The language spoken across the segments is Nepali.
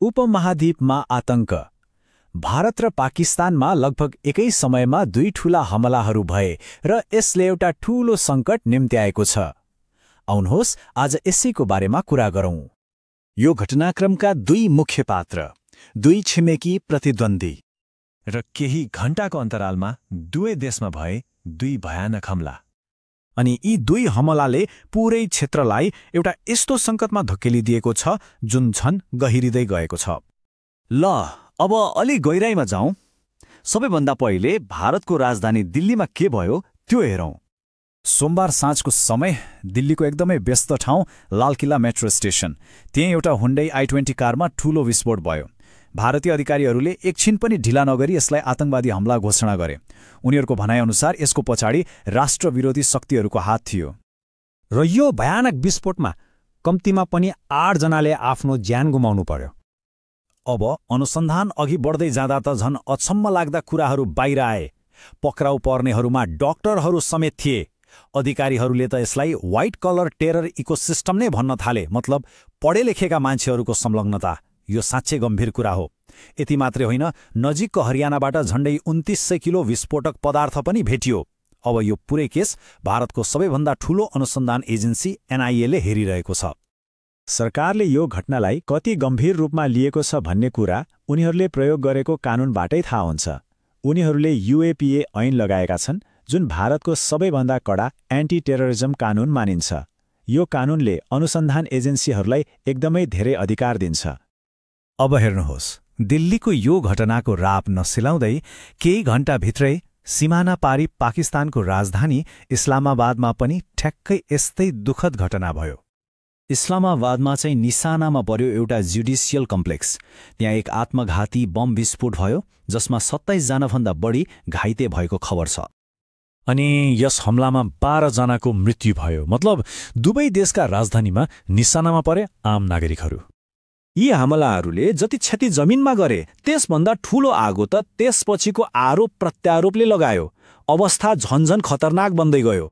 उपमहाद्वीपमा आतंक। भारत र पाकिस्तानमा लगभग एकै समयमा दुई ठूला हमलाहरू भए र यसले एउटा ठूलो सङ्कट निम्त्याएको छ। आउनुहोस् आज यसैको बारेमा कुरा गरौँ। यो घटनाक्रमका दुई मुख्य पात्र, दुई छिमेकी प्रतिद्वन्दी र केही घण्टाको अन्तरालमा दुवै देशमा भए दुई भयानक हमला। अनि यी दुई हमलाले पूरै क्षेत्रलाई एउटा यस्तो सङ्कटमा धकेलिदिएको छ जुन झन गहिरिँदै गएको छ। ल अब अलि गहिराइमा जाउँ। सबैभन्दा पहिले भारतको राजधानी दिल्लीमा के भयो त्यो हेरौँ। सोमबार साँझको समय दिल्लीको एकदमै व्यस्त ठाउँ लालकिल्ला मेट्रो स्टेशन, त्यहाँ एउटा हुन्डई i20 कारमा ठूलो विस्फोट भयो। भारतीय अधिकारीहरूले एकछिन पनि ढिला नगरी यसलाई आतंकवादी हमला घोषणा गरे। उनीहरूको भनाइअनुसार यसको पछाडि राष्ट्रविरोधी शक्तिहरूको हात थियो। र यो भयानक विस्फोटमा कम्तीमा पनि 8 जनाले आफ्नो ज्यान गुमाउनु पर्यो। अब अनुसन्धान अघि बढ्दै जाँदा त झन् अचम्म लाग्दा कुराहरू बाहिर आए। पक्राउ पर्नेहरूमा डाक्टरहरू समेत थिए। अधिकारीहरूले त यसलाई व्हाइट कलर टेरर इकोसिस्टम नै भन्न थाले, मतलब पढे लेखेका मान्छेहरूको संलग्नता। यो साँच्चै गम्भीर कुरा हो। यति मात्रै होइन, नजिकको हरियानाबाट झण्डै 2900 किलो विस्फोटक पदार्थ पनि भेटियो। अब यो पुरै केस भारतको सबैभन्दा ठूलो अनुसन्धान एजेन्सी NIA ले हेरिरहेको छ। सरकारले यो घटनालाई कति गम्भीर रूपमा लिएको छ भन्ने कुरा उनीहरूले प्रयोग गरेको कानूनबाटै थाहा हुन्छ। उनीहरूले UAPA ऐन लगाएका छन्, जुन भारतको सबैभन्दा कडा एन्टी टेररिज्म कानून मानिन्छ। यो कानूनले अनुसन्धान एजेन्सीहरूलाई एकदमै धेरै अधिकार दिन्छ। अब हेर्नुहोस्, दिल्लीको यो घटनाको राप नसिलाउँदै केही घण्टाभित्रै सिमाना पारी पाकिस्तानको राजधानी इस्लामाबादमा पनि ठ्याक्कै यस्तै दुःखद घटना भयो। इस्लामाबादमा चाहिँ निशानामा पर्यो एउटा जुडिसियल कम्प्लेक्स। त्यहाँ एक आत्मघाती बम विस्फोट भयो जसमा 27 जनाभन्दा बढी घाइते भएको खबर छ। अनि यस हमलामा 12 जनाको मृत्यु भयो। मतलब दुवै देशका राजधानीमा निशानामा परे आम नागरिकहरू। यी हमलाहरूले जति क्षति जमिनमा गरे त्यसभन्दा ठूलो आगो त त्यसपछिको आरोप प्रत्यारोपले लगायो। अवस्था झन्झन खतरनाक बन्दै गयो।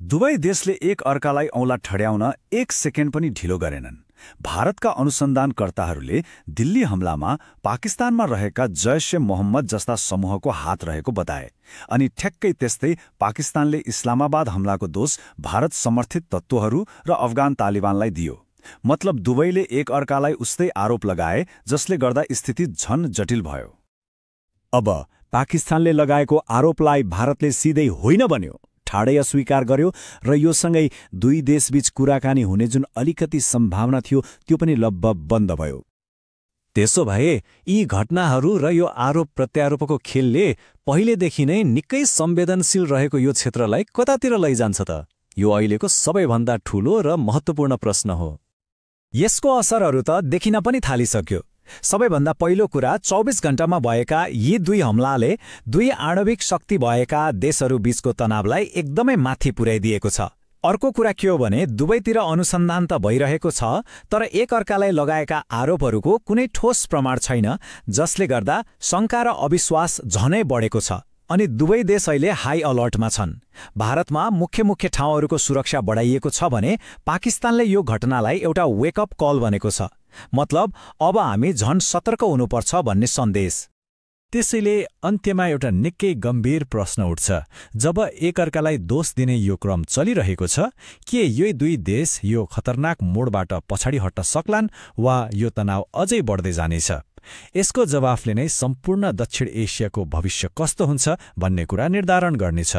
दुवै देशले एक अर्कालाई औँला ठड्याउन एक सेकेन्ड पनि ढिलो गरेनन्। भारतका अनुसन्धानकर्ताहरूले दिल्ली हमलामा पाकिस्तानमा रहेका जैश ए मोहम्मद जस्ता समूहको हात रहेको बताए। अनि ठ्याक्कै त्यस्तै पाकिस्तानले इस्लामाबाद हमलाको दोष भारत समर्थित तत्त्वहरू र अफगान तालिबानलाई दियो। मतलब दुवैले एक अर्कालाई उस्तै आरोप लगाए, जसले गर्दा स्थिति झन जटिल भयो। अब पाकिस्तानले लगाएको आरोपलाई भारतले सिधै होइन भन्यो, ठाडै अस्वीकार गर्यो र योसँगै दुई देशबीच कुराकानी हुने जुन अलिकति सम्भावना थियो त्यो पनि लगभग बन्द भयो। त्यसो भए यी घटनाहरू र यो आरोप प्रत्यारोपको खेलले पहिलेदेखि नै निकै संवेदनशील रहेको यो क्षेत्रलाई कतातिर लैजान्छ त? यो अहिलेको सबैभन्दा ठूलो र महत्त्वपूर्ण प्रश्न हो। यसको असरहरू त देखिन पनि थालिसक्यो। सबैभन्दा पहिलो कुरा, 24 घण्टामा भएका यी दुई हमलाले दुई आणविक शक्ति भएका देशहरू बीचको तनावलाई एकदमै माथि पुर्याइदिएको छ। अर्को कुरा के हो भने दुवैतिर अनुसन्धान त भइरहेको छ, तर एक अर्कालाई लगाएका आरोपहरूको कुनै ठोस प्रमाण छैन, जसले गर्दा शङ्का र अविश्वास झनै बढेको छ। अनि दुवै देश अहिले हाई अलर्टमा छन्। भारतमा मुख्य ठाउँहरूको सुरक्षा बढाइएको छ भने पाकिस्तानले यो घटनालाई एउटा वेकअप कल भनेको छ। मतलब अब हामी झन सतर्क हुनुपर्छ भन्ने सन्देश। त्यसैले अन्त्यमा एउटा निकै गम्भीर प्रश्न उठ्छ। जब एकअर्कालाई दोष दिने यो क्रम चलिरहेको छ, के यो दुई देश यो खतरनाक मोडबाट पछाडि हट्न सक्लान् वा यो तनाव अझै बढ्दै जानेछ? यसको जवाफले नै सम्पूर्ण दक्षिण एसियाको भविष्य कस्तो हुन्छ भन्ने कुरा निर्धारण गर्नेछ।